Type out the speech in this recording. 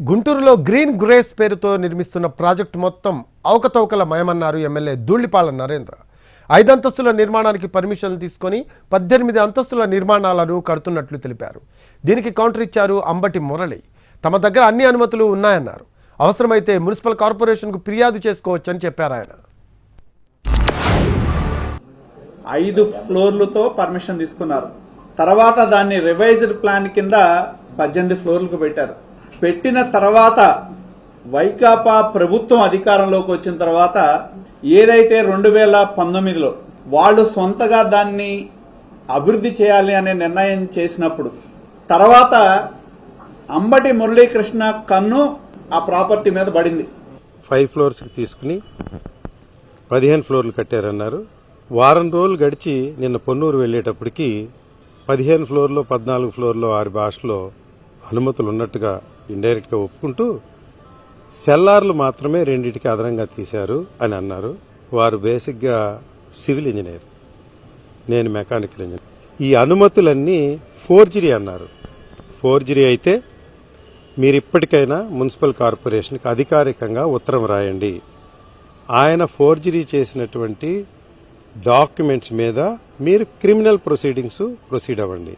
గుంటూరులో green grace పేరుతో నిర్మిస్తున్న ప్రాజెక్టు మొత్తం అవకతవకల మయమన్నారు ఎమ్మెల్యే ధూళిపాల నరేంద్ర. 5 అంతస్తుల నిర్మాణానికి పర్మిషన్లు తీసుకొని 18 అంతస్తుల నిర్మాణాలను కడుతున్నట్లు తెలిపారు. దీనికి కౌంటర్ ఇచ్చారు అంబటి మురళి. తమ దగ్గర అన్ని అనుమతులు ఉన్నాయన్నారు. అవసరమైతే మున్సిపల్ కార్పొరేషన్కు ఫిర్యాదు చేసుకోవచ్చని చెప్పారు ఆయన. 5 ఫ్లోర్లతో పర్మిషన్ తీసుకున్నారు. తర్వాత దాన్ని రివైజ్డ్ ప్లాన్ కింద 18 ఫ్లోర్లకు పెట్టారు. పెట్టిన తర్వాత వైకాపా ప్రభుత్వం అధికారంలోకి వచ్చిన తర్వాత ఏదైతే 2019లో వాళ్ళు సొంతగా దాన్ని అభివృద్ధి చేయాలి అనే నిర్ణయం చేసినప్పుడు తర్వాత అంబటి మురళీకృష్ణ కన్ను ఆ ప్రాపర్టీ మీద పడింది. 5 ఫ్లోర్స్కి తీసుకుని 15 ఫ్లోర్లు కట్టారన్నారు. వారం రోజులు గడిచి నిన్న పొన్నూరు వెళ్లేటప్పటికి 15 ఫ్లోర్లో 14 ఫ్లోర్లో 6 భాషలో అనుమతులు ఉన్నట్టుగా ఇండైరెక్ట్గా ఒప్పుకుంటూ సెల్లార్లు మాత్రమే 2టికి అదనంగా తీశారు అని అన్నారు. వారు బేసిక్గా సివిల్ ఇంజనీర్, నేను మెకానికల్ ఇంజనీర్. ఈ అనుమతులన్నీ ఫోర్జరీ అన్నారు. ఫోర్జరీ అయితే మీరు ఇప్పటికైనా మున్సిపల్ కార్పొరేషన్కి అధికారికంగా ఉత్తరం రాయండి. ఆయన ఫోర్జరీ చేసినటువంటి డాక్యుమెంట్స్ మీద మీరు క్రిమినల్ ప్రొసీడింగ్స్ ప్రొసీడ్ అవ్వండి.